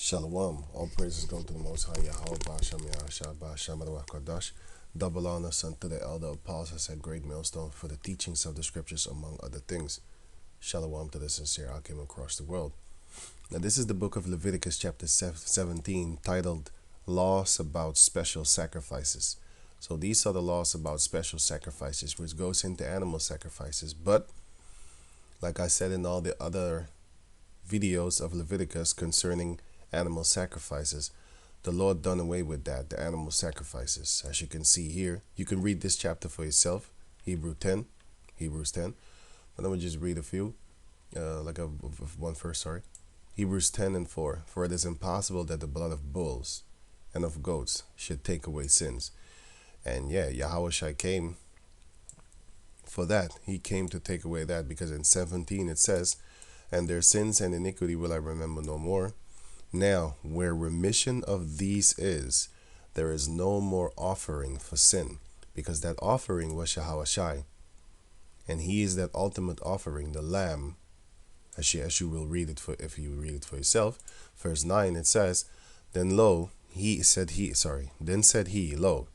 Shalom. All praises go to the Most High Yahweh, Ba'ashem Yahashua, Ba'ashem Ruach Kodash. Double honors unto the elder apostles at Great Millstone for the teachings of the scriptures, among other things. Shalom to the sincere Akim across the world. Now, this is the book of Leviticus, chapter 17, titled Laws About Special Sacrifices. So these are the laws about special sacrifices, which goes into animal sacrifices. But, like I said in all the other videos of Leviticus concerning animal sacrifices, the Lord done away with that, the animal sacrifices. As you can see here, you can read this chapter for yourself, Hebrews 10. But let me just read a few, one verse, sorry. Hebrews 10:4. For it is impossible that the blood of bulls and of goats should take away sins. And yeah, Yahweh came for that. He came to take away that, because in 17 it says, and their sins and iniquity will I remember no more. Now, where remission of these is, there is no more offering for sin, because that offering was Yahweh, and he is that ultimate offering, the Lamb. As you will read it if you read it for yourself. Verse 9 it says, then said he, lo,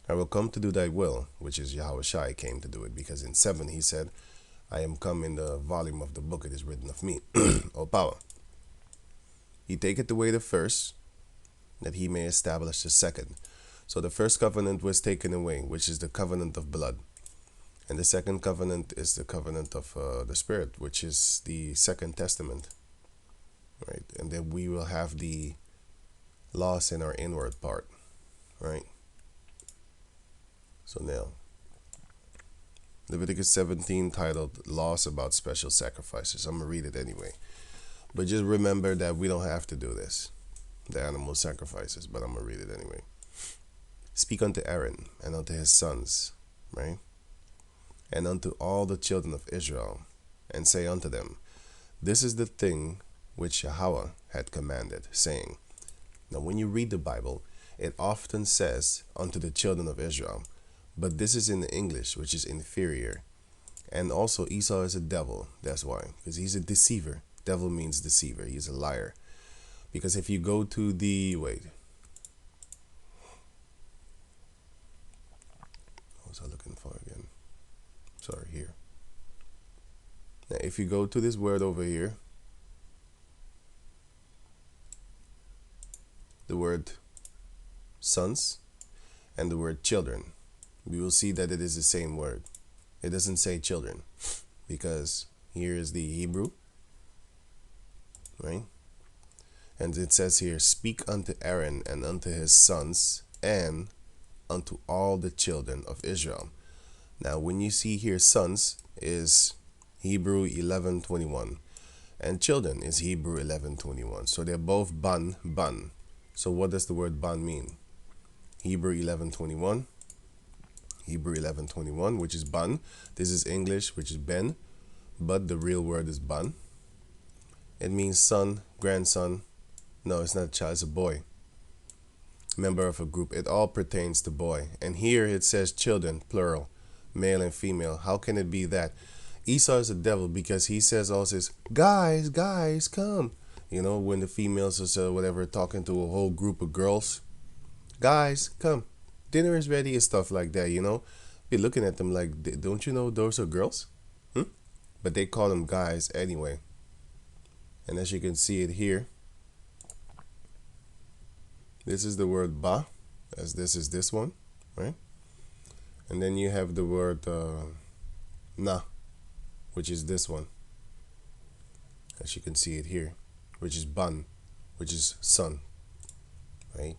I will come to do thy will, which is Yahweh came to do it, because in 7 he said, I am come in the volume of the book, it is written of me, O power. He taketh away the first, that he may establish the second. So the first covenant was taken away, which is the covenant of blood. And the second covenant is the covenant of the Spirit, which is the Second Testament. Right? And then we will have the laws in our inward part. Right? So now, Leviticus 17, titled Laws About Special Sacrifices. I'm going to read it anyway. But just remember that we don't have to do this, the animal sacrifices, but I'm going to read it anyway. Speak unto Aaron and unto his sons, right? And unto all the children of Israel, and say unto them, this is the thing which Yahweh had commanded, saying. Now when you read the Bible, it often says unto the children of Israel, but this is in the English, which is inferior. And also Esau is a devil, that's why, because he's a deceiver. Devil means deceiver, he's a liar. Because if you go to the, what was I looking for again? Sorry, here. Now if you go to this word over here, the word sons and the word children, we will see that it is the same word. It doesn't say children, because here is the Hebrew, right? And it says here, speak unto Aaron and unto his sons and unto all the children of Israel. Now when you see here sons is Hebrew 11:21, and children is Hebrew 11:21. So they're both ban. So what does the word ban mean? Hebrew 11:21, which is ban. This is English, which is ben, but the real word is ban. It means son, grandson. No, it's not a child, it's a boy. Member of a group. It all pertains to boy. And here it says children, plural, male and female. How can it be that? Esau is a devil, because he says also, guys, come. You know, when the females or whatever talking to a whole group of girls, guys, come. Dinner is ready and stuff like that, you know. Be looking at them like, don't you know those are girls? But they call them guys anyway. And as you can see it here, this is the word ba, as this is this one, right? And then you have the word na, which is this one, as you can see it here, which is ban, which is son, right?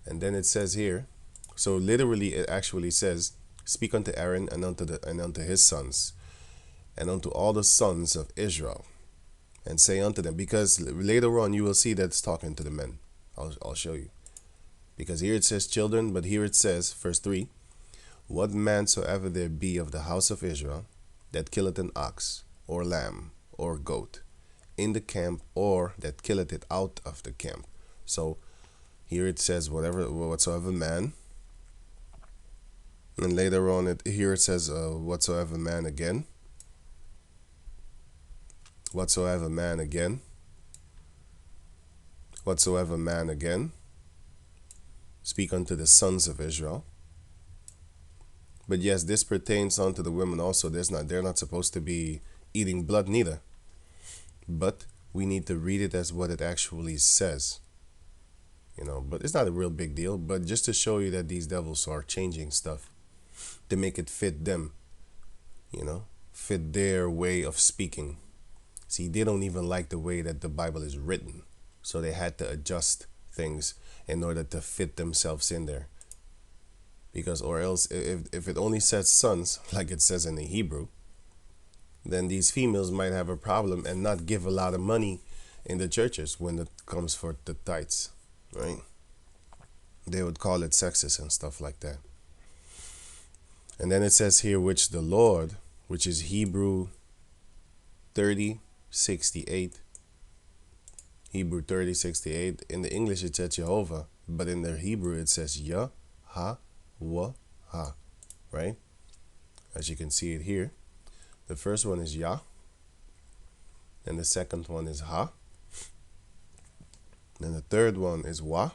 And then it says here, so literally it actually says, speak unto Aaron and unto his sons, and unto all the sons of Israel, and say unto them, because later on you will see that it's talking to the men. I'll show you. Because here it says children, but here it says, verse 3, what man soever there be of the house of Israel that killeth an ox, or lamb, or goat, in the camp, or that killeth it out of the camp. So here it says whatsoever man, and later on here it says whatsoever man again, Whatsoever man again speak unto the sons of Israel. But yes, this pertains unto the women also. They're not supposed to be eating blood neither. But we need to read it as what it actually says. But it's not a real big deal, but just to show you that these devils are changing stuff to make it fit them, fit their way of speaking. See, they don't even like the way that the Bible is written, so they had to adjust things in order to fit themselves in there. Because, or else, if it only says sons, like it says in the Hebrew, then these females might have a problem and not give a lot of money in the churches when it comes for the tithes, right? They would call it sexist and stuff like that. And then it says here, which the Lord, which is Hebrew 30:68. Hebrew 30:68. In the English it says Jehovah, but in the Hebrew it says Yah, Ha, Wah, Ha, right? As you can see it here. The first one is Yah, and the second one is Ha. Then the third one is Wah,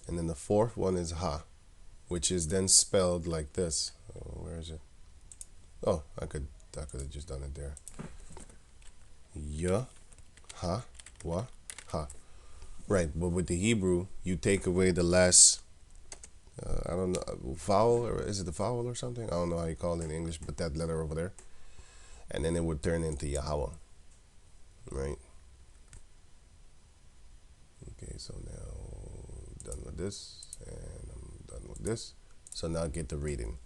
and then the fourth one is Ha, which is then spelled like this. Where is it? Oh, I could have just done it there. Yah, Ha, Wah, Ha. Right, but with the Hebrew, you take away the last, I don't know, vowel, or is it the vowel or something? I don't know how you call it in English, but that letter over there. And then it would turn into Yahweh, right? Okay, so now done with this, and I'm done with this. So now get the reading.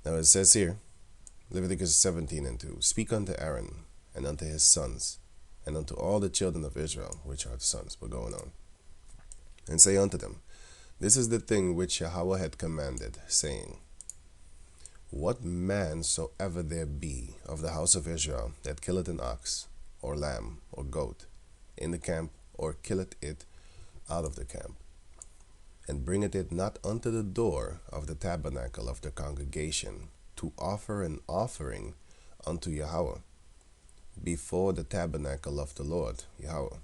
Now it says here, Leviticus 17:2, speak unto Aaron and unto his sons, and unto all the children of Israel, which are the sons, but going on, and say unto them, this is the thing which Yahweh had commanded, saying, what man soever there be of the house of Israel that killeth an ox, or lamb, or goat, in the camp, or killeth it out of the camp, and bringeth it not unto the door of the tabernacle of the congregation, to offer an offering unto Yahweh, before the tabernacle of the Lord, Yahweh,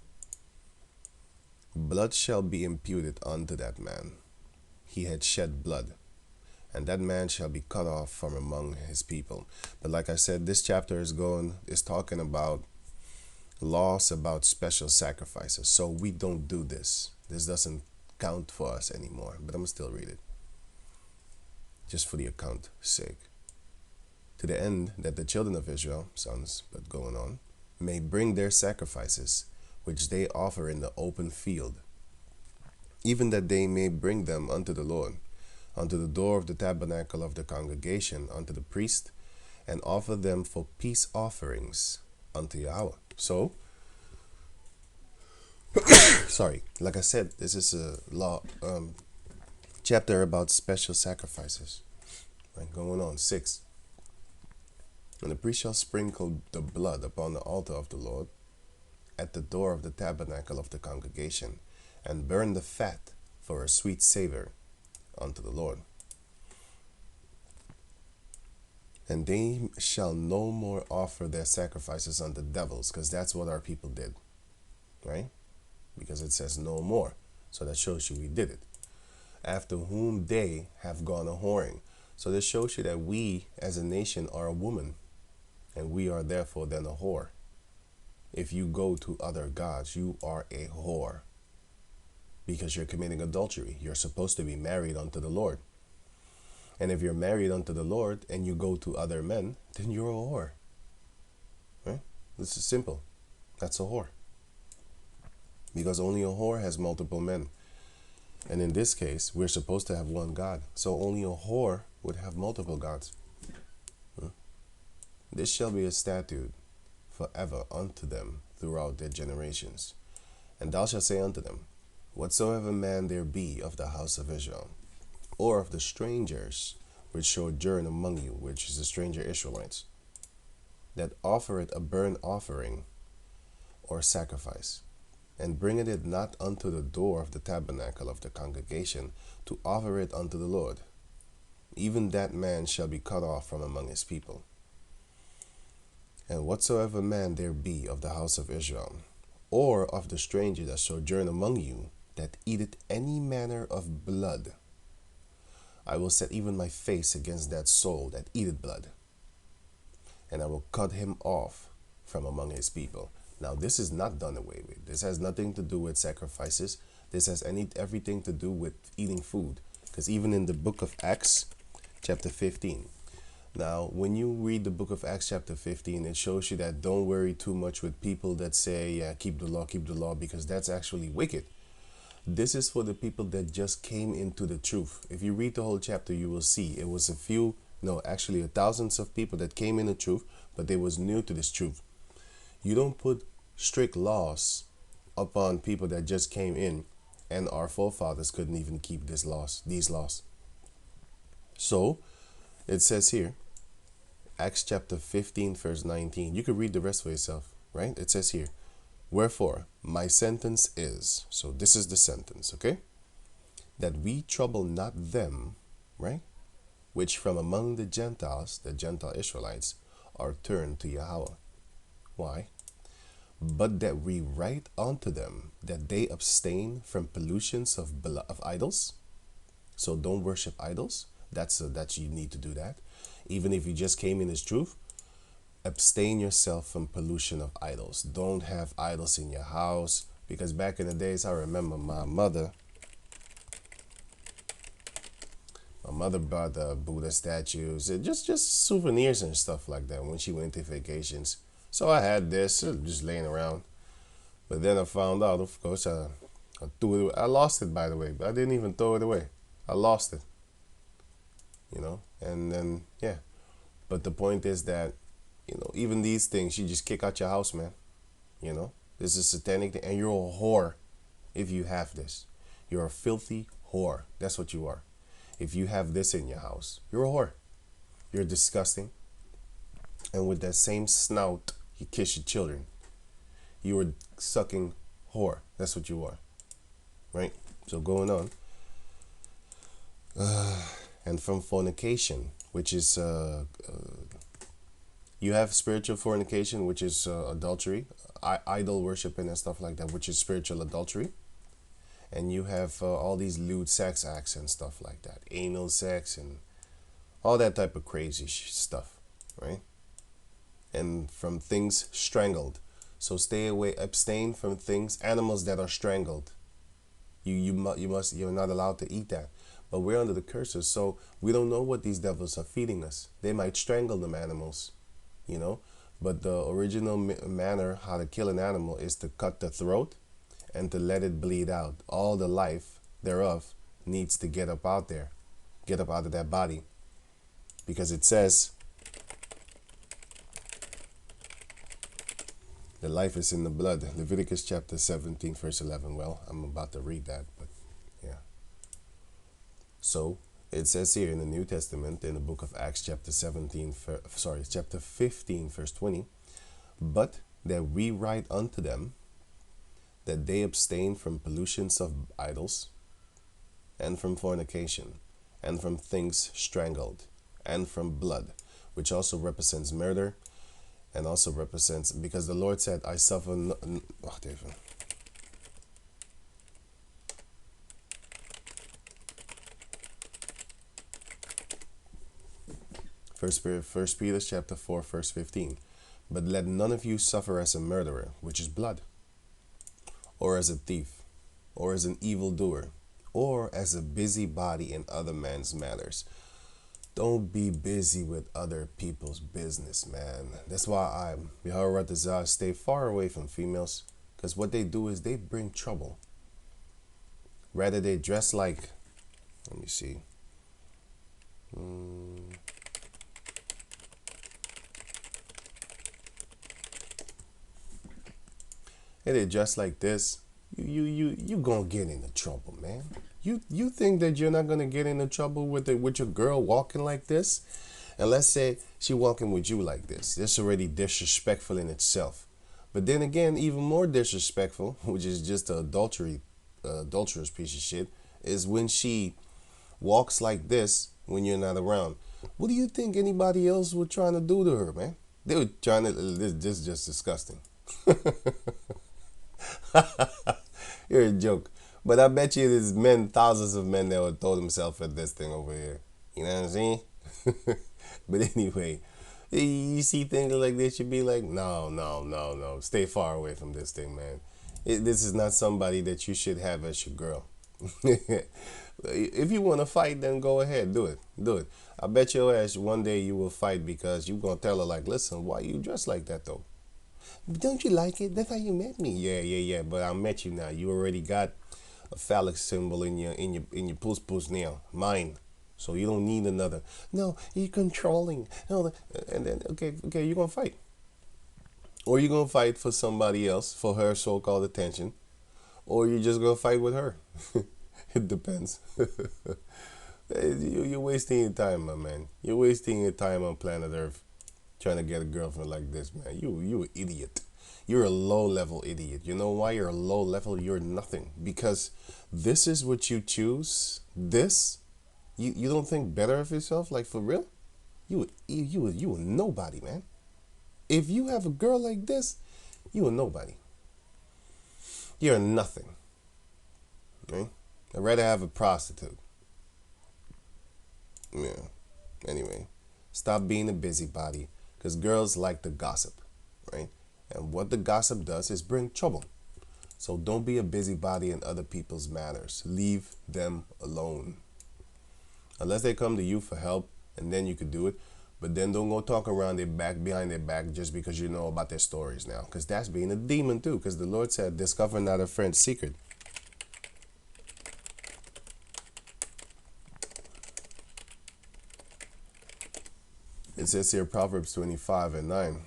blood shall be imputed unto that man. He had shed blood, and that man shall be cut off from among his people. But like I said, this chapter is talking about laws about special sacrifices. So we don't do this. This doesn't count for us anymore. But I'm gonna still read it, just for the account's sake. To the end that the children of Israel, sons, but going on, may bring their sacrifices, which they offer in the open field, even that they may bring them unto the Lord, unto the door of the tabernacle of the congregation, unto the priest, and offer them for peace offerings unto Yahweh. So, sorry, like I said, this is a law chapter about special sacrifices. Right, going on, 6. And the priest shall sprinkle the blood upon the altar of the Lord at the door of the tabernacle of the congregation, and burn the fat for a sweet savor unto the Lord. And they shall no more offer their sacrifices unto devils, because that's what our people did, right? Because it says no more, so that shows you we did it. After whom they have gone a whoring. So this shows you that we as a nation are a woman, and we are therefore then a whore. If you go to other gods, you are a whore, because you're committing adultery. You're supposed to be married unto the Lord. And if you're married unto the Lord and you go to other men, then you're a whore. Right? This is simple. That's a whore. Because only a whore has multiple men. And in this case, we're supposed to have one God. So only a whore would have multiple gods. This shall be a statute forever unto them throughout their generations. And thou shalt say unto them, whatsoever man there be of the house of Israel, or of the strangers which sojourn among you, which is the stranger Israelites, that offereth a burnt offering or sacrifice, and bringeth it not unto the door of the tabernacle of the congregation, to offer it unto the Lord, even that man shall be cut off from among his people. And whatsoever man there be of the house of Israel, or of the stranger that sojourn among you, that eateth any manner of blood. I will set even my face against that soul that eateth blood, and I will cut him off from among his people. Now, this is not done away with. This has nothing to do with sacrifices. This has everything to do with eating food. Because even in the book of Acts, chapter 15. Now, when you read the book of Acts chapter 15, it shows you that don't worry too much with people that say, yeah, keep the law, because that's actually wicked. This is for the people that just came into the truth. If you read the whole chapter, you will see it was a few, no, actually thousands of people that came in the truth, but they was new to this truth. You don't put strict laws upon people that just came in, and our forefathers couldn't even keep these laws. So it says here, Acts chapter 15, verse 19. You could read the rest for yourself, right? It says here, wherefore my sentence is, so this is the sentence, okay? That we trouble not them, right? Which from among the Gentiles, the Gentile Israelites, are turned to Yahweh. Why? But that we write unto them that they abstain from pollutions of idols. So don't worship idols. That's you need to do that. Even if you just came in as truth, abstain yourself from pollution of idols. Don't have idols in your house. Because back in the days, I remember my mother bought the Buddha statues, just souvenirs and stuff like that when she went to vacations. So I had this just laying around. But then I found out, of course, I threw it. I lost it, by the way. But I didn't even throw it away. I lost it. You know, and then, yeah. But the point is that, you know, even these things, you just kick out your house, man. You know, this is satanic thing. And you're a whore if you have this. You're a filthy whore. That's what you are. If you have this in your house, you're a whore. You're disgusting. And with that same snout, you kiss your children. You are sucking whore. That's what you are. Right? So going on. And from fornication, which is, you have spiritual fornication, which is adultery, idol worshiping and stuff like that, which is spiritual adultery. And you have all these lewd sex acts and stuff like that, anal sex and all that type of crazy stuff, right? And from things strangled. So stay away, abstain from things, animals that are strangled. You're not allowed to eat that. But we're under the curses, so we don't know what these devils are feeding us. They might strangle them animals, you know. But the original manner how to kill an animal is to cut the throat and to let it bleed out. All the life thereof needs to get up out there, get up out of that body. Because it says, the life is in the blood. Leviticus chapter 17, verse 11. Well, I'm about to read that, but yeah. So it says here in the New Testament, in the book of Acts chapter 15, verse 20, but that we write unto them that they abstain from pollutions of idols, and from fornication, and from things strangled, and from blood, which also represents murder, and also represents, because the Lord said, I suffer wacht even. First Peter chapter 4, verse 15. But let none of you suffer as a murderer, which is blood, or as a thief, or as an evildoer, or as a busybody in other men's matters. Don't be busy with other people's business, man. That's why I stay far away from females, because what they do is they bring trouble. Rather they dress like, let me see. Hey, they dress like this. You gonna get into trouble, man. You think that you're not gonna get into trouble with your girl walking like this? And let's say she walking with you like this. That's already disrespectful in itself. But then again, even more disrespectful, which is just an adulterous piece of shit, is when she walks like this when you're not around. What do you think anybody else was trying to do to her, man? They were trying to. This is just disgusting. You're a joke. But I bet you there's men, thousands of men that would throw themselves at this thing over here. You know what I'm saying? But anyway, you see things like this, you'd be like, no, no, no, no. Stay far away from this thing, man. This is not somebody that you should have as your girl. If you want to fight, then go ahead, do it, do it. I bet your ass one day you will fight because you gonna tell her like, listen, why you dressed like that though? Don't you like it? That's how you met me. Yeah, yeah, yeah. But I met you now. You already got a phallic symbol in your puss now, mine. So you don't need another. No, you're controlling. No, and then okay, you're gonna fight, or you're gonna fight for somebody else for her so-called attention, or you're just gonna fight with her. It depends. You're wasting your time, my man. You're wasting your time on planet Earth trying to get a girlfriend like this, man. You an idiot. You're a low level idiot. You know why you're a low level? You're nothing. Because this is what you choose. This you don't think better of yourself, like for real? You a nobody, man. If you have a girl like this, you a nobody. You're nothing. Right? I'd rather have a prostitute. Yeah. Anyway, stop being a busybody because girls like to gossip, right? And what the gossip does is bring trouble. So don't be a busybody in other people's matters. Leave them alone. Unless they come to you for help, and then you could do it. But then don't go talk around their back, behind their back, just because you know about their stories now. Because that's being a demon too. Because the Lord said, discover not a friend's secret. It says here, Proverbs 25:9.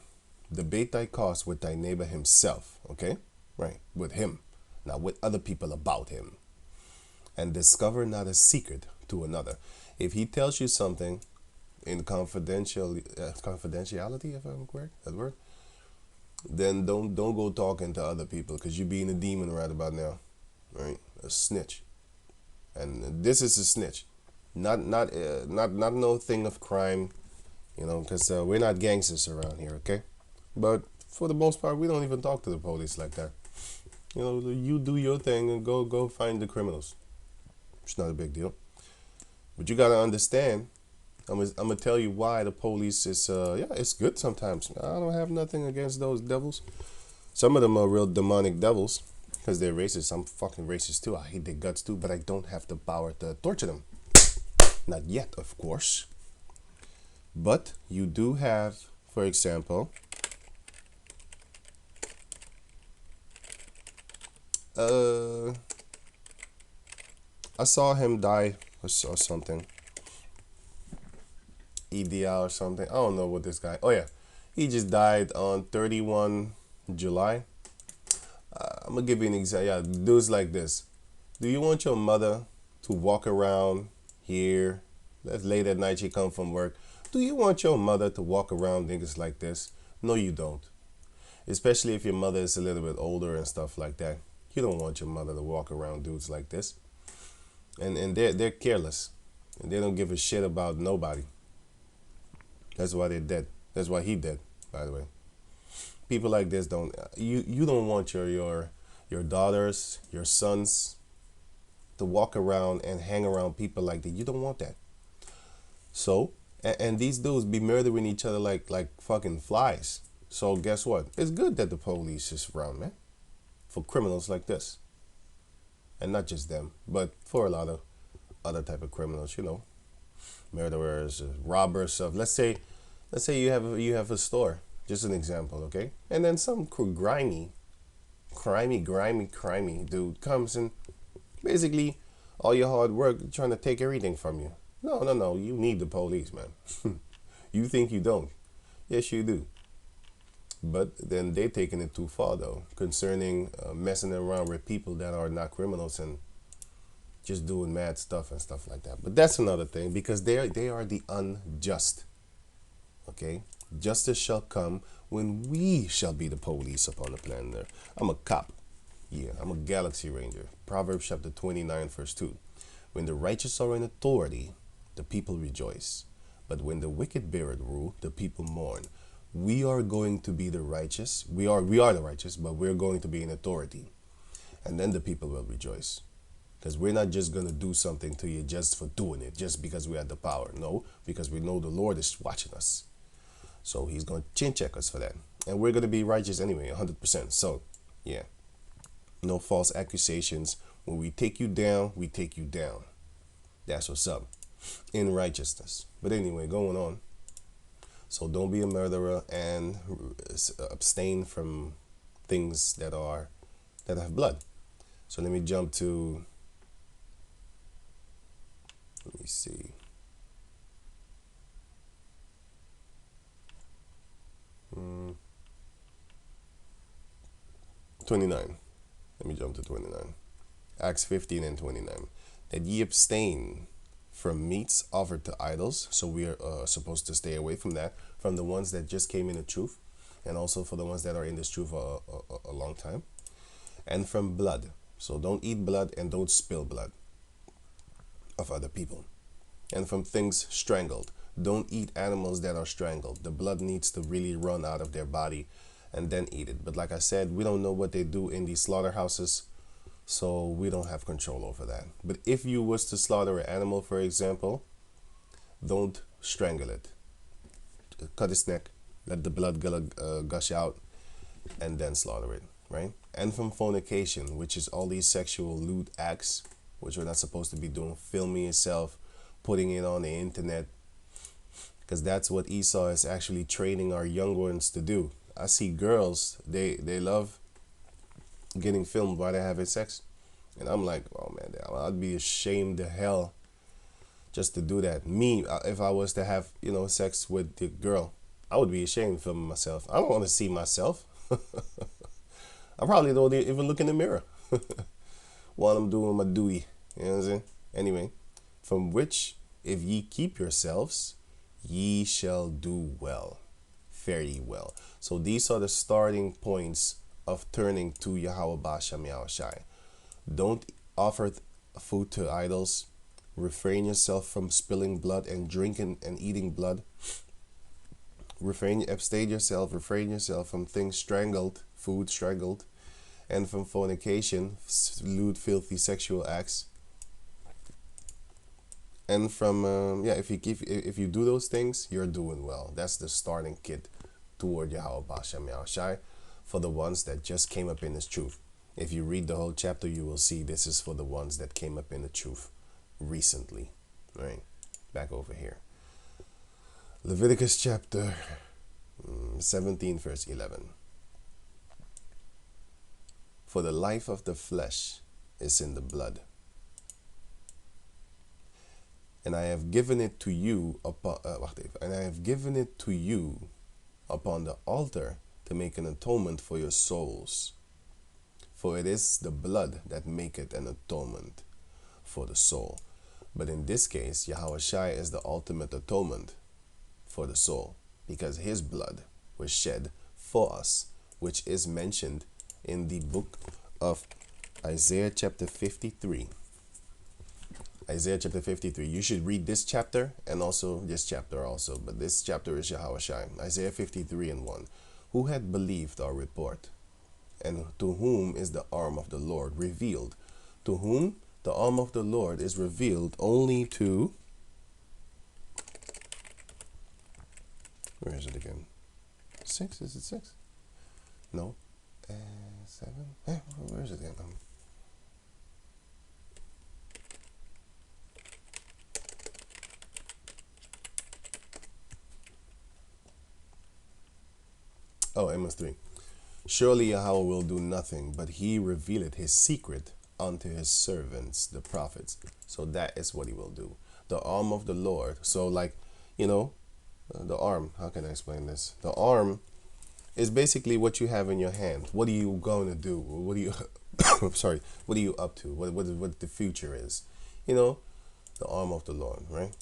Debate thy cause with thy neighbor himself. Okay? Right. With him. Not with other people about him. And discover not a secret to another. If he tells you something in confidentiality, if I'm correct, that word, then don't go talking to other people because you're being a demon right about now. Right? A snitch. And this is a snitch. Not no thing of crime, because we're not gangsters around here, okay? But for the most part, we don't even talk to the police like that. You do your thing and go find the criminals. It's not a big deal. But you gotta understand, I'm gonna tell you why the police is, it's good sometimes. I don't have nothing against those devils. Some of them are real demonic devils because they're racist. I'm fucking racist too. I hate their guts too, but I don't have the power to torture them. Not yet, of course. But you do have, for example, I saw him die or something. EDL or something. I don't know what this guy. Oh yeah, he just died on 31 July. I'm gonna give you an example. Yeah, dudes like this. Do you want your mother to walk around here? That's late at night. She come from work. Do you want your mother to walk around niggas like this? No, you don't. Especially if your mother is a little bit older and stuff like that. You don't want your mother to walk around dudes like this. And they're careless. And they don't give a shit about nobody. That's why they're dead. That's why he dead, by the way. People like this don't you don't want your daughters, your sons to walk around and hang around people like that. You don't want that. So, and these dudes be murdering each other like fucking flies. So guess what? It's good that the police is around, man. For criminals like this. And not just them, but for a lot of other type of criminals, murderers, robbers of, let's say you have a store, just an example, okay? And then some grimy dude comes and basically all your hard work trying to take everything from you. No, you need the police, man. You think you don't? Yes, you do. But then they're taking it too far, though, concerning messing around with people that are not criminals and just doing mad stuff and stuff like that. But that's another thing, because they are the unjust. Okay? Justice shall come when we shall be the police upon the planet Earth. I'm a cop. Yeah, I'm a galaxy ranger. Proverbs chapter 29, verse 2. When the righteous are in authority, the people rejoice. But when the wicked bear rule, the people mourn. We are going to be the righteous. We are the righteous, but we're going to be in authority. And then the people will rejoice. Because we're not just going to do something to you just for doing it, just because we have the power. No, because we know the Lord is watching us. So he's going to chin check us for that. And we're going to be righteous anyway, 100%. So, yeah. No false accusations. When we take you down, we take you down. That's what's up. In righteousness. But anyway, going on. So don't be a murderer and abstain from things that have blood. So let me jump to, let me see. 29. Let me jump to 29. Acts 15 and 29. That ye abstain from meats offered to idols. So we are supposed to stay away from that. From the ones that just came in the truth. And also for the ones that are in this truth for a long time. And from blood. So don't eat blood and don't spill blood of other people. And from things strangled. Don't eat animals that are strangled. The blood needs to really run out of their body and then eat it. But like I said, we don't know what they do in these slaughterhouses, so we don't have control over that. But if you was to slaughter an animal, for example, don't strangle it. Cut its neck, let the blood gush out, and then slaughter it, right? And from fornication, which is all these sexual lewd acts, which we're not supposed to be doing, filming yourself, putting it on the internet, because that's what Esau is actually training our young ones to do. I see girls, they love getting filmed while they're having sex. And I'm like, oh man, I'd be ashamed to hell just to do that. Me, if I was to have, sex with the girl, I would be ashamed of filming myself. I don't want to see myself. I probably don't even look in the mirror while I'm doing my duty. You know what I'm saying? Anyway, from which, if ye keep yourselves, ye shall do well. Fare ye well. So these are the starting points of turning to Yahweh Ba'ashem Yahushai. Don't offer food to idols. Refrain yourself from spilling blood and drinking and eating blood. Refrain yourself from things strangled, food strangled, and from fornication, lewd, filthy sexual acts. And from if you do those things, you're doing well. That's the starting kit toward Yahweh Ba'ashem Yahushai for the ones that just came up in this truth. If you read the whole chapter, you will see this is for the ones that came up in the truth recently. Right? Back over here. Leviticus chapter 17, verse 11. For the life of the flesh is in the blood. And I have given it to you upon upon the altar to make an atonement for your souls. For it is the blood that maketh an atonement for the soul. But in this case, Yahushua is the ultimate atonement for the soul, because his blood was shed for us, which is mentioned in the book of Isaiah chapter 53. Isaiah chapter 53. You should read this chapter and also this chapter also, but this chapter is Yahushua. Isaiah 53 and 1. Who had believed our report? And to whom is the arm of the Lord revealed? To whom the arm of the Lord is revealed only to... Where is it again? 6? Is it 6? No. 7? Where is it again? Amos 3. Surely Yahweh will do nothing, but he revealeth his secret unto his servants, the prophets. So that is what he will do. The arm of the Lord. So like, the arm. How can I explain this? The arm is basically what you have in your hand. What are you going to do? What are you, sorry, what are you up to? What the future is? The arm of the Lord, right?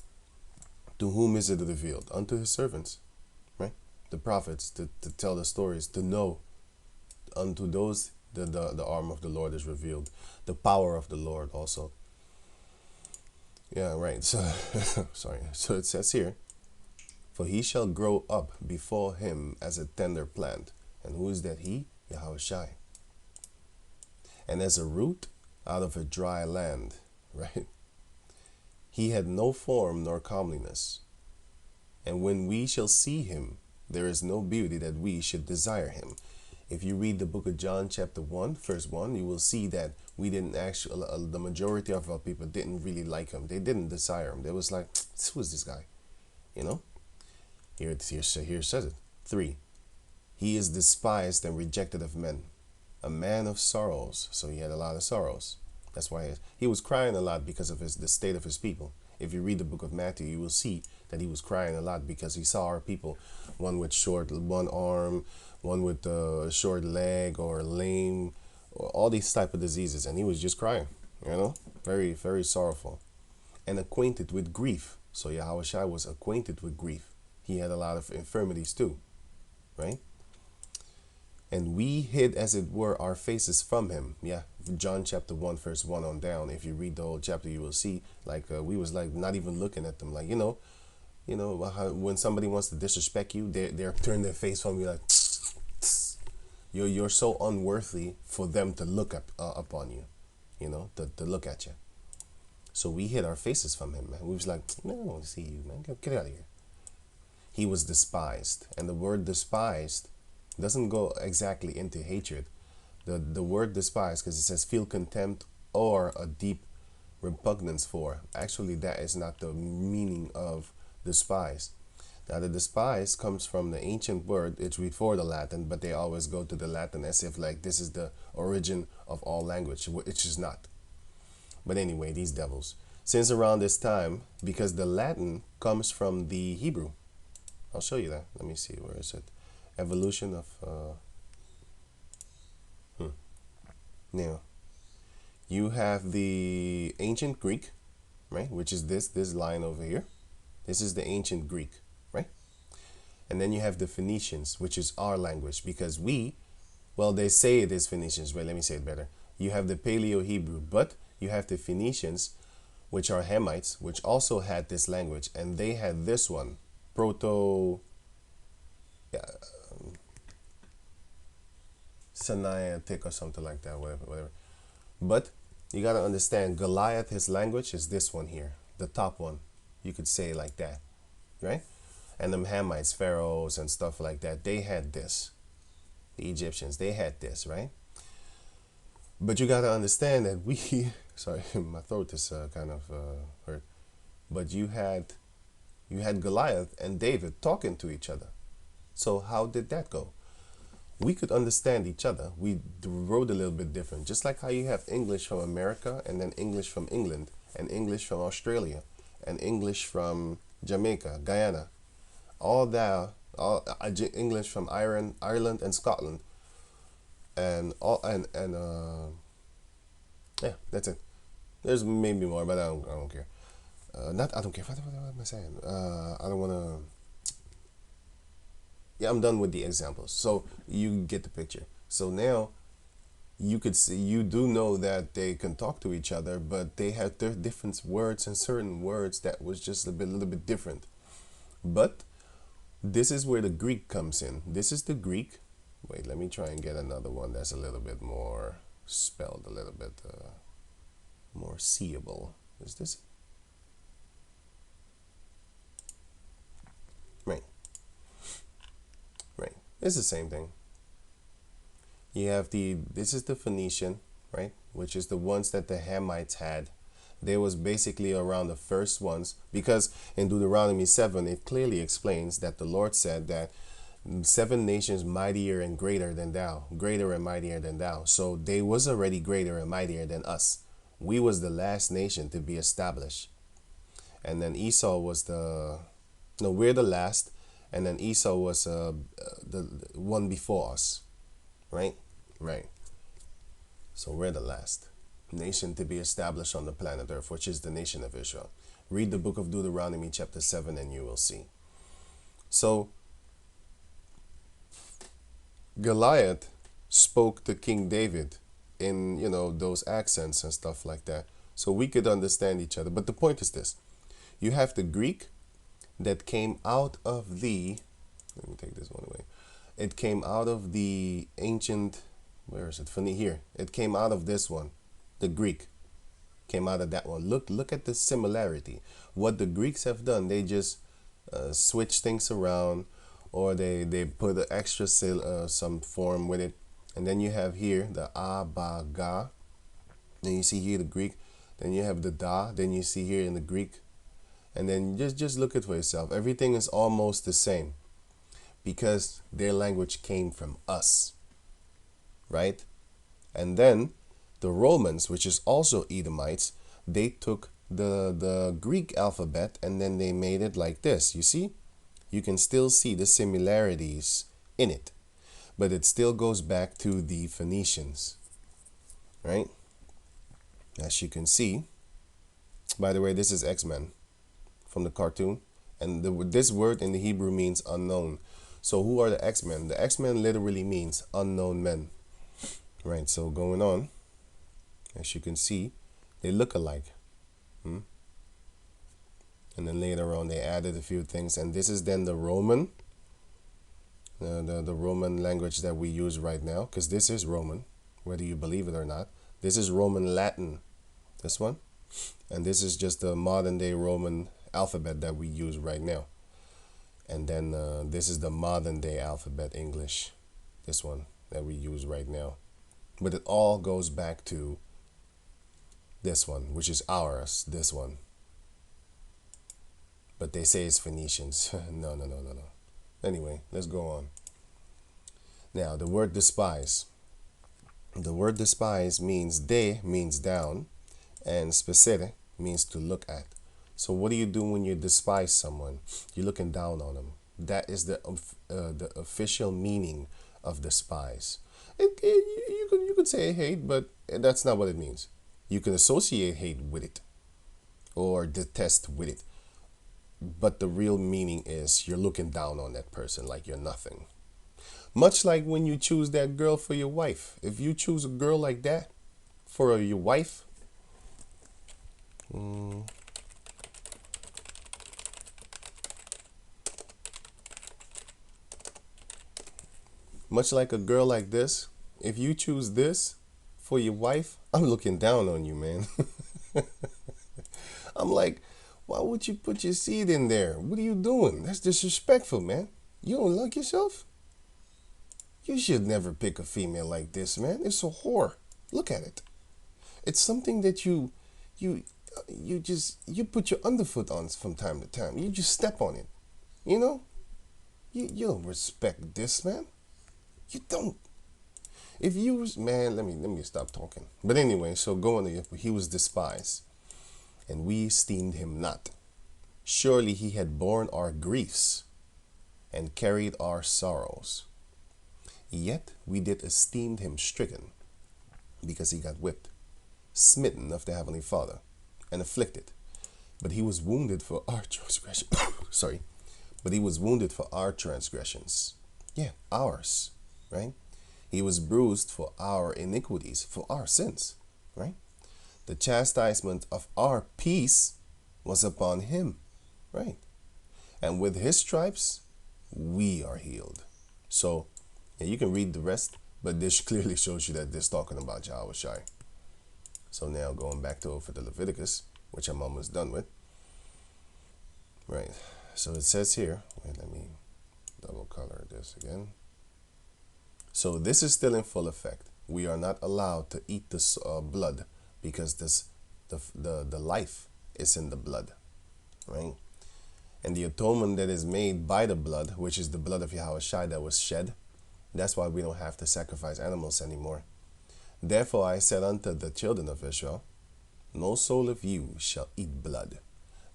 To whom is it revealed? Unto his servants, right? The prophets, to tell the stories, to know. Unto those the arm of the Lord is revealed. The power of the Lord also. Yeah, right. So sorry. So it says here, for he shall grow up before him as a tender plant. And who is that he? Yahushai. and as a root out of a dry land, right? He had no form nor comeliness. And when we shall see him, there is no beauty that we should desire him. If you read the book of John, chapter 1, verse 1, you will see that we didn't actually, the majority of our people didn't really like him. They didn't desire him. They was like, who is this guy? You know? Here it says it. 3. He is despised and rejected of men, a man of sorrows. So he had a lot of sorrows. That's why he was crying a lot because of the state of his people. If you read the book of Matthew, you will see that he was crying a lot because he saw our people, one with one arm, one with a short leg or lame, or all these type of diseases, and he was just crying, you know, very, very sorrowful, and acquainted with grief. So Yahushua was acquainted with grief. He had a lot of infirmities too, right? And we hid, as it were, our faces from him. Yeah, John chapter 1, verse 1 on down. If you read the whole chapter, you will see, like, we was like not even looking at them. Like, you know how when somebody wants to disrespect you, they're turn their face from you like, you're so unworthy for them to look upon you, you know, to look at you. So we hid our faces from him, man. We was like, man, I don't want to see you, man. Get out of here. He was despised, and the word despised doesn't go exactly into hatred. The word despise, because it says feel contempt or a deep repugnance for. Actually, that is not the meaning of despise. Now, the despise comes from the ancient word. It's before the Latin, but they always go to the Latin as if like this is the origin of all language, which is not. But anyway, these devils. Since around this time, because the Latin comes from the Hebrew. I'll show you that. Let me see, where is it? Evolution of now you have the ancient Greek, right, which is this line over here. This is the ancient Greek, right? And then you have the Phoenicians, which is our language, because they say it is Phoenicians, but let me say it better. You have the Paleo Hebrew, but you have the Phoenicians, which are Hamites, which also had this language, and they had this one, Proto Sinaitic or something like that, whatever. But you got to understand, Goliath, his language is this one here, the top one. You could say it like that, right? And them Hamites, pharaohs and stuff like that, they had this. The Egyptians, they had this, right? But you got to understand that we, sorry, my throat is kind of hurt. But you had Goliath and David talking to each other. So how did that go? We could understand each other. We wrote a little bit different. Just like how you have English from America, and then English from England, and English from Australia, and English from Jamaica, Guyana. All that, English from Ireland and Scotland. And yeah, that's it. There's maybe more, but I don't care. I don't care. What am I saying? I don't want to. Yeah, I'm done with the examples. So you get the picture. So now you could see, you do know that they can talk to each other, but they have their different words and certain words that was just a little bit different. But this is where the Greek comes in. This is the Greek. Wait, let me try and get another one that's a little bit more spelled, a little bit more seeable. Is this? Right. Right. It's the same thing. You have this is the Phoenician, right? Which is the ones that the Hamites had. They was basically around the first ones, because in Deuteronomy 7, it clearly explains that the Lord said that 7 nations mightier and greater than thou, greater and mightier than thou. So they was already greater and mightier than us. We was the last nation to be established. And then Esau was we're the last, and then Esau was the one before us, right? Right. So we're the last nation to be established on the planet Earth, which is the nation of Israel. Read the book of Deuteronomy chapter 7 and you will see. So Goliath spoke to King David in, those accents and stuff like that. So we could understand each other. But the point is this. You have the Greek that came out of let me take this one away. It came out of the ancient Where is it? Funny here. It came out of this one. The Greek came out of that one. Look at the similarity. What the Greeks have done, they just switch things around, or they put an extra some form with it. And then you have here the a, ba, ga. Then you see here the Greek. Then you have the da. Then you see here in the Greek. And then just look at it for yourself. Everything is almost the same because their language came from us, right? And then the Romans, which is also Edomites, they took the Greek alphabet and then they made it like this. You see? You can still see the similarities in it, but it still goes back to the Phoenicians, right? As you can see. By the way, this is X-Men from the cartoon, and this word in the Hebrew means unknown. So who are the X-Men? The X-Men literally means unknown men, right? So going on, as you can see, they look alike. And then later on they added a few things, and this is then the Roman, the Roman language that we use right now, because this is Roman, whether you believe it or not. This is Roman Latin, this one, and this is just the modern day Roman alphabet that we use right now. And then this is the modern day alphabet English, this one that we use right now. But it all goes back to this one, which is ours, this one. But they say it's Phoenicians. No. Anyway, let's go on. Now, the word despise. The word despise means de means down, and spesere means to look at. So what do you do when you despise someone? You're looking down on them. That is the official meaning of despise. You could say hate, but that's not what it means. You can associate hate with it or detest with it. But the real meaning is you're looking down on that person like you're nothing. Much like when you choose that girl for your wife. If you choose a girl like that for your wife, much like a girl like this, if you choose this for your wife, I'm looking down on you, man. I'm like, why would you put your seed in there? What are you doing? That's disrespectful, man. You don't like yourself? You should never pick a female like this, man. It's a whore. Look at it. It's something that you put your underfoot on from time to time. You just step on it. You know? You don't respect this, man. You don't. If you was, man, let me stop talking. But anyway, so going to, he was despised, and we esteemed him not. Surely he had borne our griefs and carried our sorrows. Yet we did esteem him stricken, because he got whipped, smitten of the Heavenly Father, and afflicted. But he was wounded for our transgression. Sorry. But he was wounded for our transgressions. Yeah, ours, right? He was bruised for our iniquities, for our sins, right? The chastisement of our peace was upon him, right? And with his stripes, we are healed. So, yeah, you can read the rest, but this clearly shows you that this is talking about Yahweh Shai. So now going back to the Leviticus, which I'm almost done with. Right. So it says here, wait, let me double color this again. So this is still in full effect. We are not allowed to eat this blood because the life is in the blood, right? And the atonement that is made by the blood, which is the blood of Yahweh Shai that was shed, that's why we don't have to sacrifice animals anymore. Therefore I said unto the children of Israel, no soul of you shall eat blood,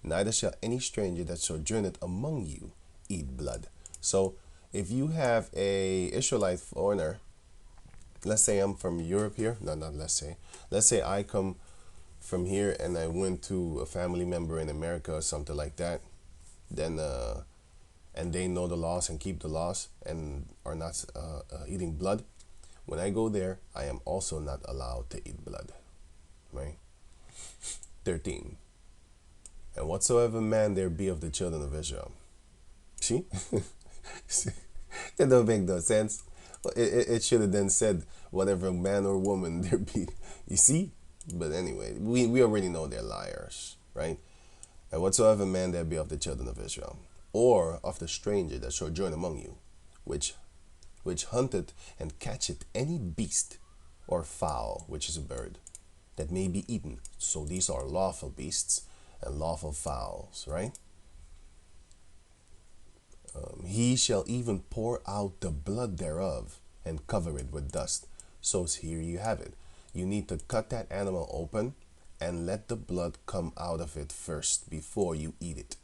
neither shall any stranger that sojourneth among you eat blood. So if you have a Israelite foreigner, let's say I'm from Europe here, no, not let's say I come from here and I went to a family member in America or something like that, then and they know the laws and keep the laws and are not eating blood, when I go there, I am also not allowed to eat blood, right? 13. And whatsoever man there be of the children of Israel. See? See? That don't make no sense. It should have then said whatever man or woman there be. You see? But anyway, we already know they're liars, right? And whatsoever man there be of the children of Israel, or of the stranger that sojourn among you, which hunteth and catcheth any beast or fowl, which is a bird, that may be eaten. So these are lawful beasts and lawful fowls, right? He shall even pour out the blood thereof and cover it with dust. So here you have it. You need to cut that animal open and let the blood come out of it first before you eat it.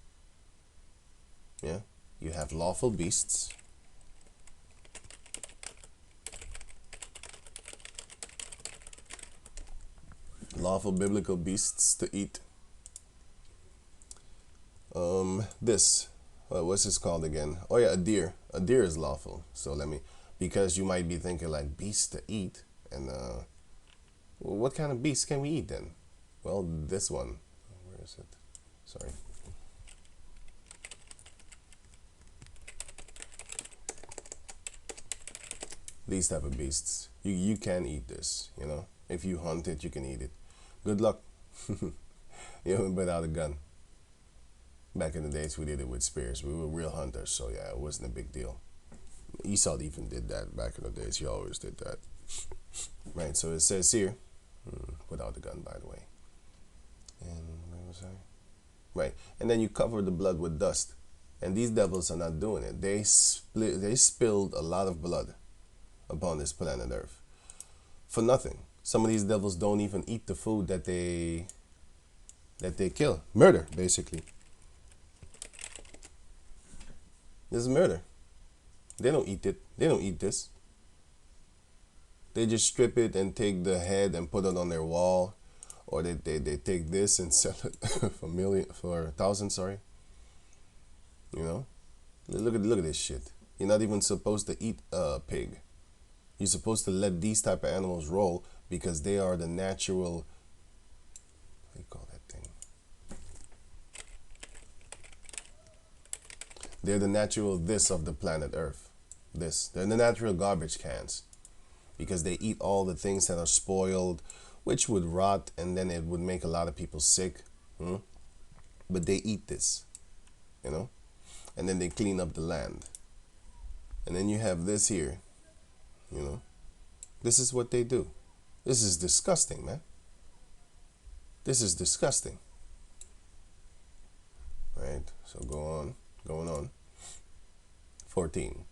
Yeah, you have lawful beasts. Lawful biblical beasts to eat. What's this called again? Oh yeah, a deer. A deer is lawful. So because you might be thinking like beasts to eat, and what kind of beasts can we eat then? Well, this one. Where is it? Sorry. These type of beasts. You can eat this, you know. If you hunt it, you can eat it. Good luck. Without a gun. Back in the days, we did it with spears. We were real hunters, so yeah, it wasn't a big deal. Esau even did that back in the days. He always did that. Right, so it says here, without the gun, by the way. And where was I? Right, and then you cover the blood with dust. And these devils are not doing it. They spilled a lot of blood upon this planet Earth for nothing. Some of these devils don't even eat the food that they kill. Murder, basically. This is murder. They don't eat it. They don't eat this. They just strip it and take the head and put it on their wall, or they take this and sell it for 1,000. Sorry. You know, look at this shit. You're not even supposed to eat a pig. You're supposed to let these type of animals roll because they are the natural. What do you call that thing? They're the natural this of the planet Earth. They're the natural garbage cans because they eat all the things that are spoiled, which would rot, and then it would make a lot of people sick. But they eat this, you know, and then they clean up the land. And then you have this here, you know. This is what they do. This is disgusting, man. This is disgusting. Right, so going on. 14.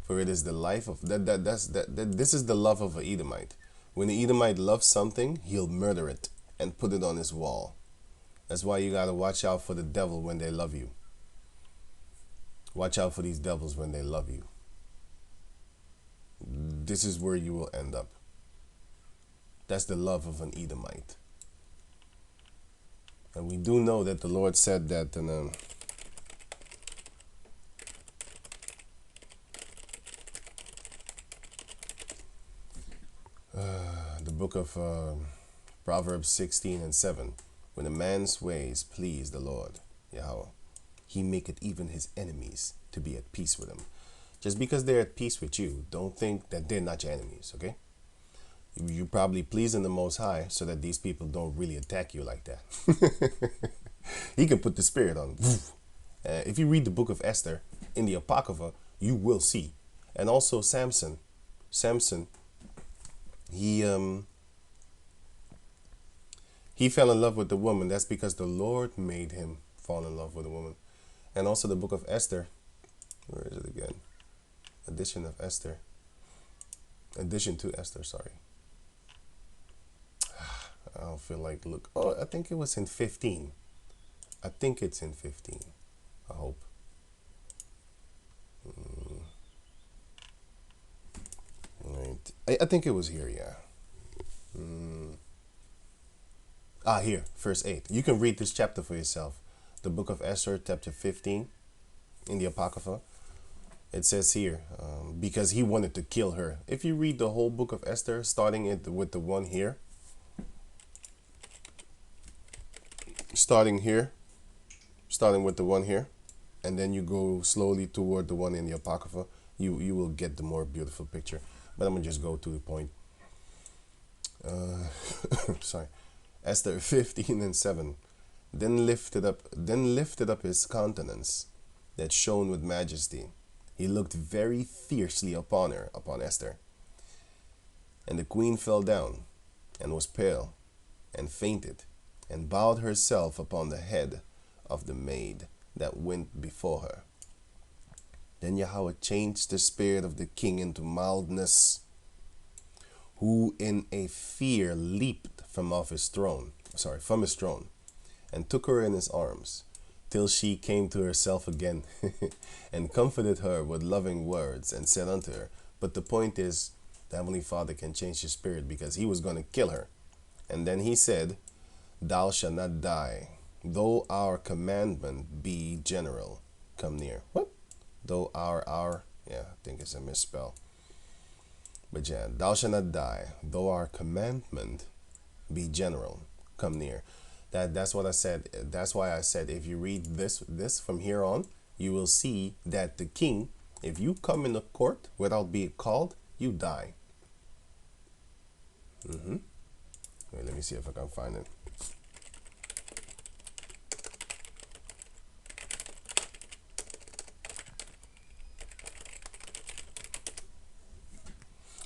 For it is the life of this is the love of an Edomite. When the Edomite loves something, he'll murder it and put it on his wall. That's why you gotta watch out for the devil when they love you. Watch out for these devils when they love you. This is where you will end up. That's the love of an Edomite. And we do know that the Lord said that in the book of Proverbs 16:7, when a man's ways please the Lord, Yahweh, he maketh even his enemies to be at peace with him. Just because they're at peace with you, don't think that they're not your enemies, okay? You're probably pleasing the Most High so that these people don't really attack you like that. He can put the spirit on. If you read the book of Esther in the Apocrypha, you will see. And also Samson, he fell in love with the woman. That's because the Lord made him fall in love with a woman. And also the book of Esther. Where is it again? Addition to Esther, sorry. I don't feel like look. Oh, I think it was in 15. I think it's in 15. I hope. Right. I think it was here, yeah. Here, verse 8. You can read this chapter for yourself. The book of Esther, chapter 15, in the Apocrypha. It says here, because he wanted to kill her. If you read the whole book of Esther, starting with the one here, starting with the one here, and then you go slowly toward the one in the Apocrypha, you will get the more beautiful picture. But I'm gonna just go to the point. Sorry. Esther 15:7. Then lifted up his countenance that shone with majesty. He looked very fiercely upon her, upon Esther. And the queen fell down, and was pale, and fainted, and bowed herself upon the head of the maid that went before her. Then Yahweh changed the spirit of the king into mildness, who in a fear leaped from his throne, and took her in his arms, till she came to herself again, and comforted her with loving words, and said unto her. But the point is, the Heavenly Father can change his spirit, because he was going to kill her. And then he said, thou shalt not die, though our commandment be general. Come near. What? Though yeah, I think it's a misspell. But yeah, thou shalt not die, though our commandment be general. Come near. That's what I said. That's why I said, if you read this from here on, you will see that the king, if you come in the court without being called, you die. Wait, let me see if I can find it.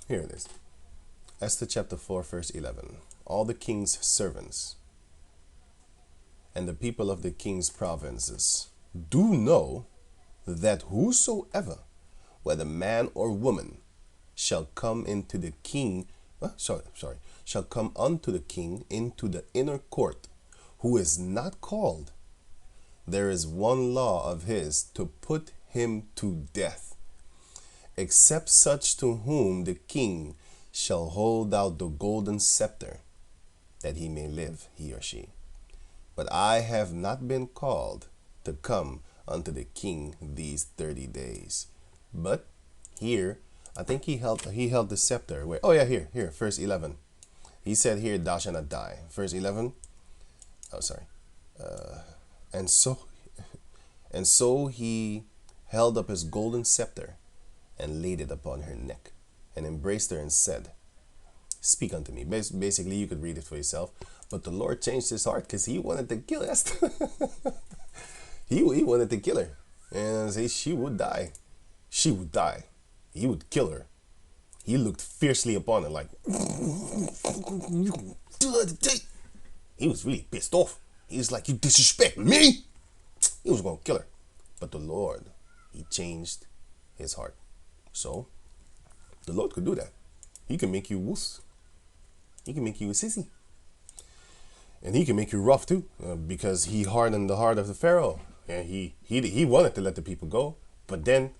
Here it is. Esther chapter 4, verse 11. All the king's servants and the people of the king's provinces do know that whosoever, whether man or woman, shall come into the king, shall come unto the king into the inner court, who is not called, there is one law of his to put him to death, except such to whom the king shall hold out the golden scepter, that he may live, he or she. But I have not been called to come unto the king these 30 days. But here, I think he held the scepter. Where? Oh yeah, here, verse 11. He said here, thou shalt not die. Verse 11. Oh, sorry. And so he held up his golden scepter and laid it upon her neck, and embraced her and said, speak unto me. Basically, you could read it for yourself. But the Lord changed his heart, because he wanted to kill Esther. he wanted to kill her. And say she would die. She would die. He would kill her. He looked fiercely upon her like, he was really pissed off. He was like, you disrespect me. He was going to kill her. But the Lord, he changed his heart. So the Lord could do that. He can make you wuss. He can make you a sissy. And he can make you rough too, because he hardened the heart of the Pharaoh. And he wanted to let the people go, but then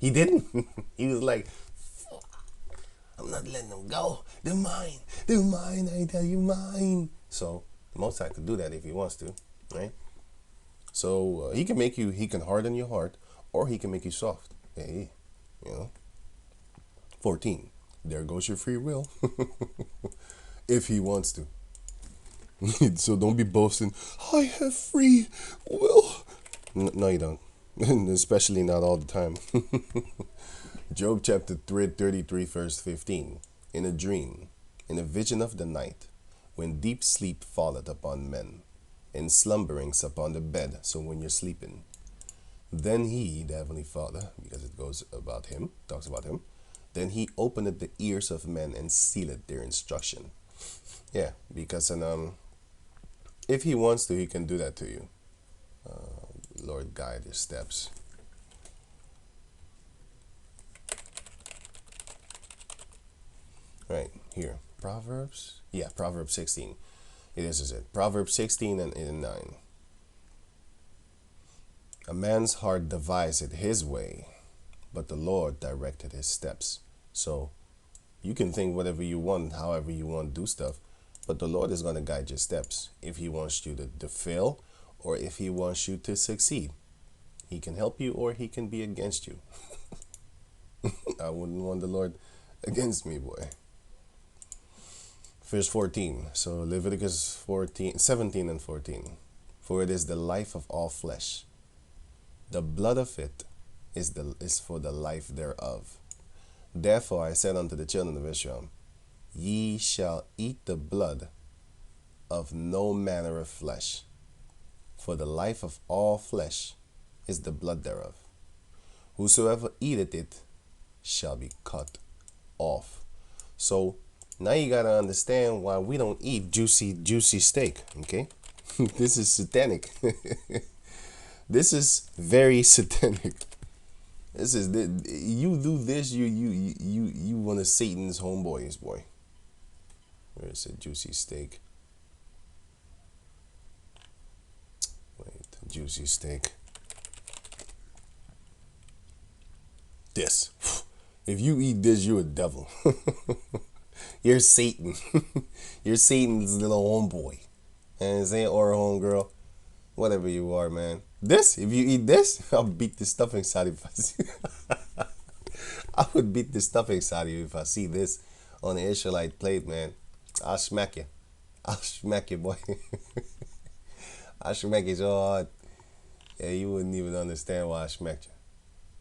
he didn't. He was like, I'm not letting them go. They're mine. They're mine. I tell you, mine. So the Most High could do that if he wants to, right? So he can harden your heart, or he can make you soft. Hey, 14. There goes your free will. If he wants to. So don't be boasting, I have free will. No, you don't. Especially not all the time. Job chapter 33, verse 15. In a dream, in a vision of the night, when deep sleep falleth upon men, in slumberings upon the bed, so when you're sleeping, then he, the Heavenly Father, because it goes about him, talks about him, then he openeth the ears of men and sealeth their instruction. Yeah, because if he wants to, he can do that to you. Lord, guide your steps. Right, here. Proverbs? Yeah, Proverbs 16. This is it. Proverbs 16 and 9. A man's heart deviseth his way, but the Lord directed his steps. So you can think whatever you want, however you want to do stuff, but the Lord is going to guide your steps. If he wants you to fail, or if he wants you to succeed, he can help you, or he can be against you. I wouldn't want the Lord against me, boy. Verse 14. So Leviticus 17 and 14. For it is the life of all flesh. The blood of it is for the life thereof. Therefore I said unto the children of Israel, ye shall eat the blood of no manner of flesh, for the life of all flesh is the blood thereof. Whosoever eateth it shall be cut off. So now you gotta understand why we don't eat juicy steak, okay? This is satanic. This is very satanic. This is you do this, you one of Satan's homeboys, boy. Where is it? Juicy steak. Wait, juicy steak. This. If you eat this, you're a devil. You're Satan. You're Satan's little homeboy. And say or homegirl. Whatever you are, man. This, if you eat this, I'll beat the stuff inside if I see. I would beat the stuff inside of you if I see this on the Israelite plate, man. I'll smack you. I'll smack you, boy. I'll smack you so hard. Yeah, you wouldn't even understand why I smacked you.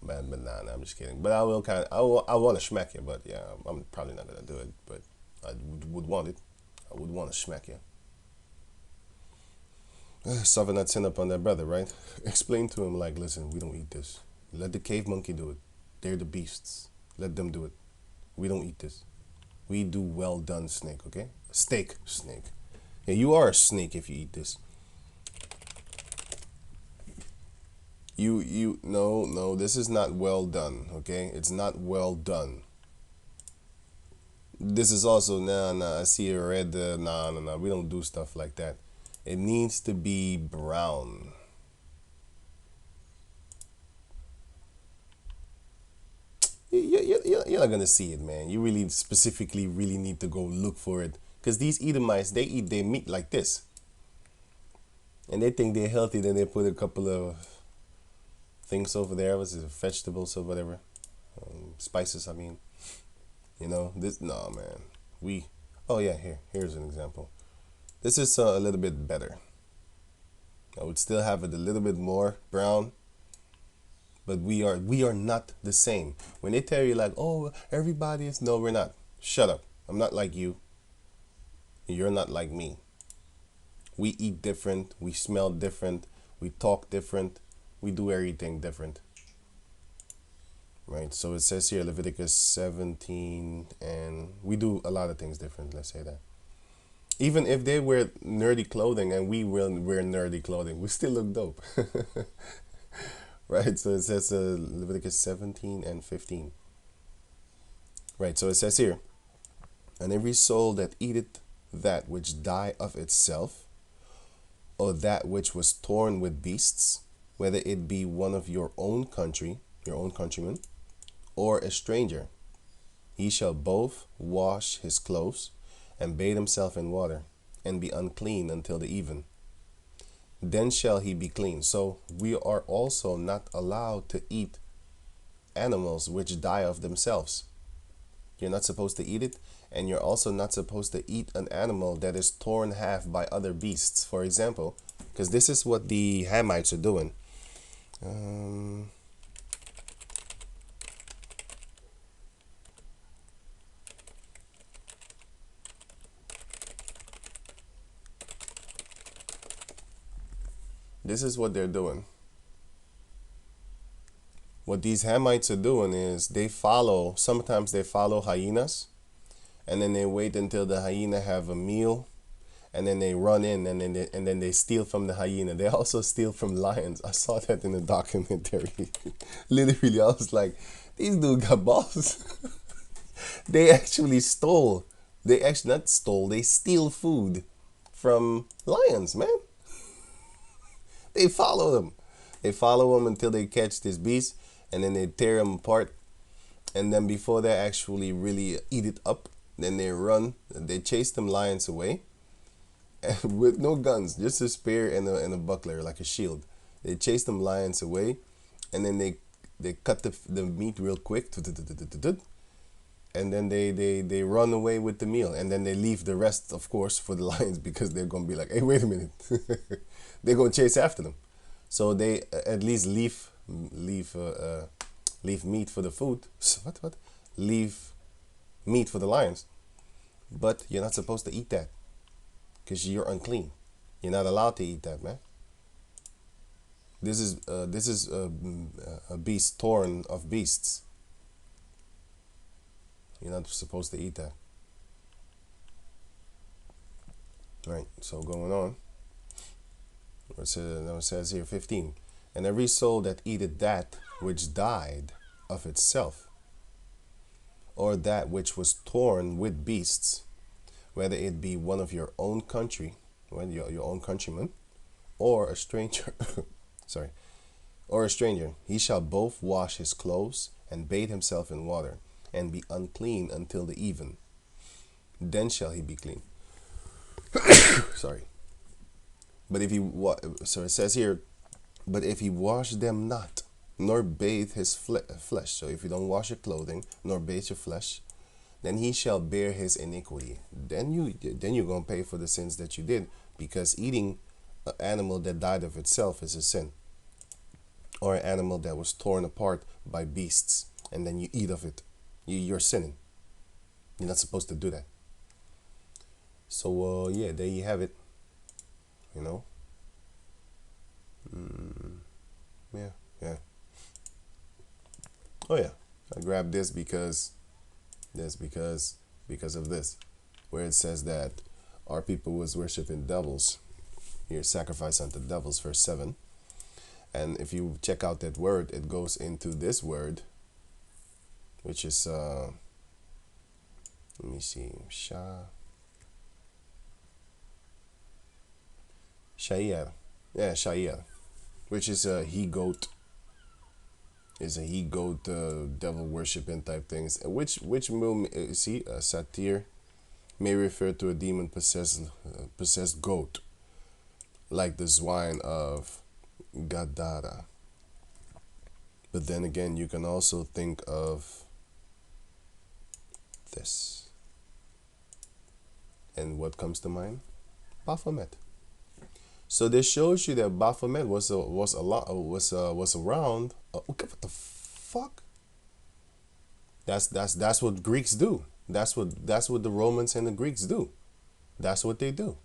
But nah, I'm just kidding. But I want to smack you, but yeah, I'm probably not gonna do it. But I would want it. I would want to smack you. Suffer not sin upon their brother, right? Explain to him, like, listen, we don't eat this. Let the cave monkey do it. They're the beasts. Let them do it. We don't eat this. We do well done snake, okay? Steak snake. Yeah, you are a snake if you eat this. No, this is not well done, okay? It's not well done. This is also, nah, I see a red, nah, we don't do stuff like that. It needs to be brown. You're not gonna see it, man. You really specifically really need to go look for it. Because these Edomites, they eat their meat like this. And they think they're healthy, then they put a couple of things over there. What's it, vegetables or whatever. Spices, I mean. You know, this, no, man. Oh yeah, here's an example. This is a little bit better. I would still have it a little bit more brown, but we are not the same. When they tell you like, oh, everybody is, no, we're not. Shut up. I'm not like you. You're not like me. We eat different. We smell different. We talk different. We do everything different. Right? So it says here, Leviticus 17, and we do a lot of things different. Let's say that. Even if they wear nerdy clothing and we will wear nerdy clothing, we still look dope. Right? So it says Leviticus 17 and 15. Right? So it says here, and every soul that eateth that which die of itself, or that which was torn with beasts, whether it be one of your own country, your own countrymen, or a stranger, he shall both wash his clothes and bathe himself in water, and be unclean until the even. Then shall he be clean. So we are also not allowed to eat animals which die of themselves. You're not supposed to eat it, and you're also not supposed to eat an animal that is torn half by other beasts. For example, because this is what the Hamites are doing. This is what they're doing. What these Hamites are doing is sometimes they follow hyenas, and then they wait until the hyena have a meal, and then they run in, and then they steal from the hyena. They also steal from lions. I saw that in a documentary. Literally, I was like, these dudes got balls. They actually stole. They actually not stole. They steal food from lions, man. They follow them. They follow them until they catch this beast, and then they tear them apart. And then before they actually really eat it up, then they run. They chase them lions away, and with no guns, just a spear and a buckler, like a shield. They chase them lions away, and then they cut the meat real quick, and then they run away with the meal, and then they leave the rest, of course, for the lions, because they're gonna be like, hey, wait a minute. They're gonna chase after them. So they at least leave Leave meat for the food. What? Leave meat for the lions. But you're not supposed to eat that because you're unclean. You're not allowed to eat that, man. This is a beast torn of beasts. You're not supposed to eat that. Right. So going on. It says here 15. And every soul that eateth that which died of itself, or that which was torn with beasts, whether it be one of your own country, well, your own countrymen, or a stranger, sorry, or a stranger, he shall both wash his clothes and bathe himself in water, and be unclean until the even. Then shall he be clean. Sorry. But if he so it says here, but if he wash them not, nor bathe his flesh, so if you don't wash your clothing nor bathe your flesh, then he shall bear his iniquity. Then you're gonna pay for the sins that you did, because eating an animal that died of itself is a sin, or an animal that was torn apart by beasts, and then you eat of it. You're sinning. You're not supposed to do that. So yeah, there you have it. You know. Yeah. Oh yeah, I grabbed this because of this, where it says that our people was worshiping devils. Here, sacrifice unto devils, verse 7. And if you check out that word, it goes into this word, which is let me see, Shair. Yeah, Shair, which is a he-goat. Is a he-goat devil worshiping type things. Which will see a satyr may refer to a demon possessed goat, like the swine of Gadara. But then again, you can also think of this. And what comes to mind? Baphomet. So this shows you that Baphomet was around. What the fuck? That's what Greeks do. That's what the Romans and the Greeks do. That's what they do.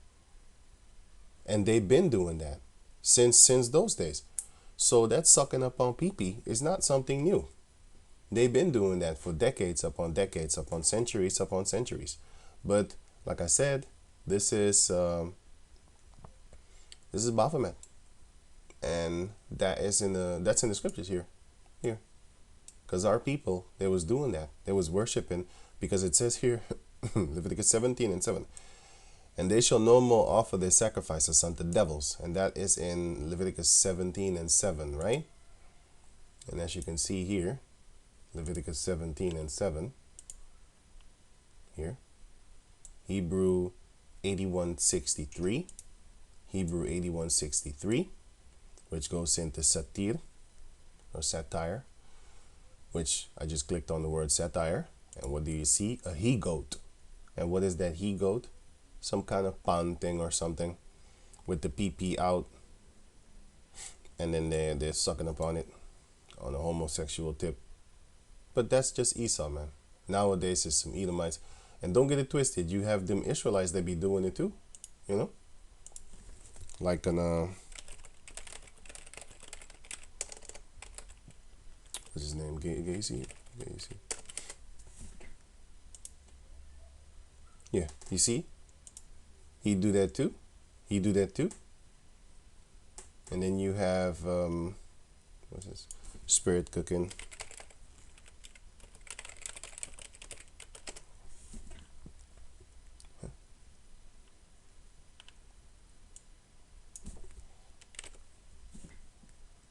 And they've been doing that since those days. So that sucking up on pee-pee is not something new. They've been doing that for decades upon decades, upon centuries upon centuries. But like I said, this is Baphomet, and that's in the scriptures here, because our people, they was doing that. They was worshiping, because it says here, Leviticus 17:7, and they shall no more offer their sacrifices unto devils, and that is in Leviticus 17:7, right? And as you can see here, Leviticus 17:7, here, Hebrew 81:63. Hebrew 81:63, which goes into satir, or satire, which I just clicked on the word satire, and what do you see? A he-goat. And what is that he-goat? Some kind of pan thing or something, with the pee out, and then they're sucking upon it on a homosexual tip. But that's just Esau, man. Nowadays it's some Edomites, and don't get it twisted, you have them Israelites that be doing it too, you know. Like an what's his name? Gacy. Yeah, you see, he do that too. And then you have what's this? Spirit cooking.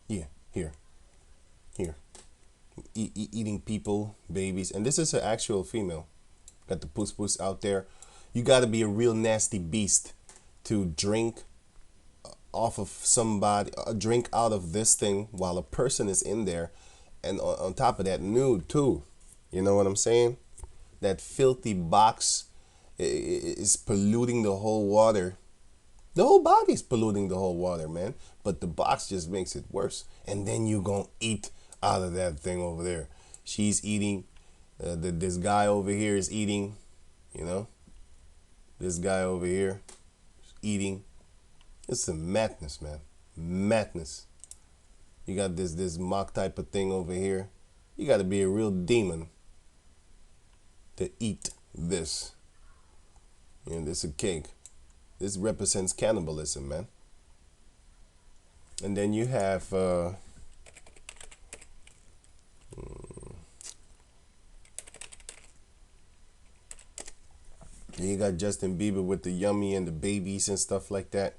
Yeah, here. Eating people, babies, and this is an actual female. Got the puss out there. You got to be a real nasty beast to drink off of somebody, drink out of this thing while a person is in there, and on top of that, nude too. You know what I'm saying? That filthy box is polluting the whole water. The whole body's polluting the whole water, man. But the box just makes it worse. And then you gonna eat out of that thing over there. She's eating. This guy over here is eating. You know, this guy over here is eating. It's some madness, man. Madness. You got this mock type of thing over here. You got to be a real demon to eat this. You know, this is a cake. This represents cannibalism, man. And then you have you got Justin Bieber with the yummy and the babies and stuff like that.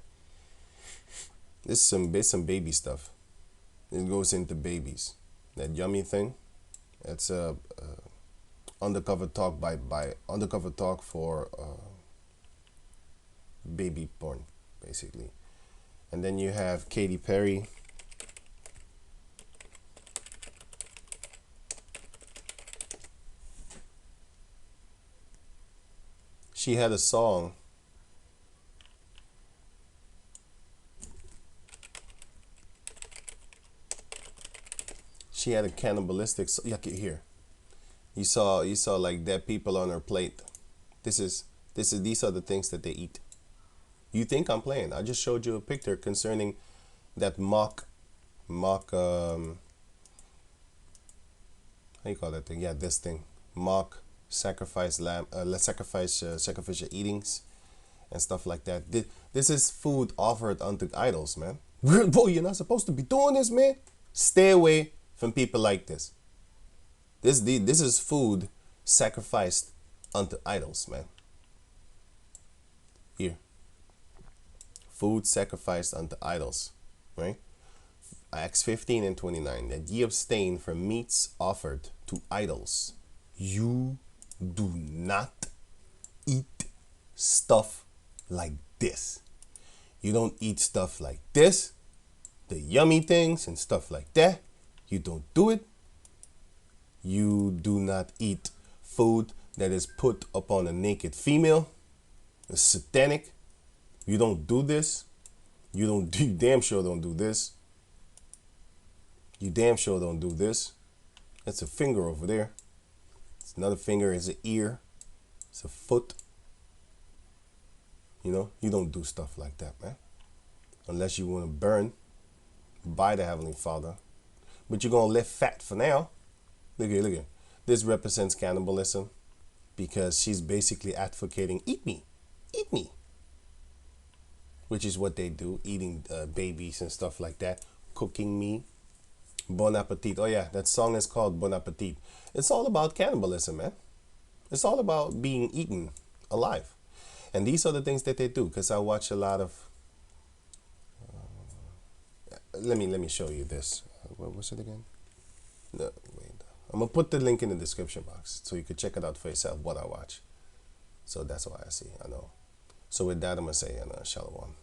This is some baby stuff. It goes into babies. That yummy thing. That's undercover talk by undercover talk for baby porn, basically. And then you have Katy Perry. She had a song. She had a cannibalistic. Yeah, here. You saw like dead people on her plate. These are the things that they eat. You think I'm playing? I just showed you a picture concerning that mock how you call that thing? Yeah, this thing. Mock sacrifice lamb, sacrificial eatings and stuff like that. This is food offered unto idols, man. Bro, you're not supposed to be doing this, man. Stay away from people like this. This is food sacrificed unto idols, man. Here. Food sacrificed unto idols, right? Acts 15 and 29, that ye abstain from meats offered to idols. You do not eat stuff like this. You don't eat stuff like this, the yummy things and stuff like that. You don't do it. You do not eat food that is put upon a naked female. It's satanic. You don't do this. You damn sure don't do this. You damn sure don't do this. That's a finger over there. It's another finger. It's an ear. It's a foot. You know, you don't do stuff like that, man. Unless you want to burn by the Heavenly Father. But you're going to live fat for now. Look here. This represents cannibalism because she's basically advocating, eat me. Eat me. Which is what they do, eating babies and stuff like that. Cooking me. Bon appetit. Oh yeah, that song is called Bon Appetit. It's all about cannibalism, man. It's all about being eaten alive. And these are the things that they do, because I watch a lot of... let me show you this. What was it again? No, wait. I'm going to put the link in the description box so you can check it out for yourself, what I watch. So that's why I see, I know. So with that, I'm going to say, Shalom.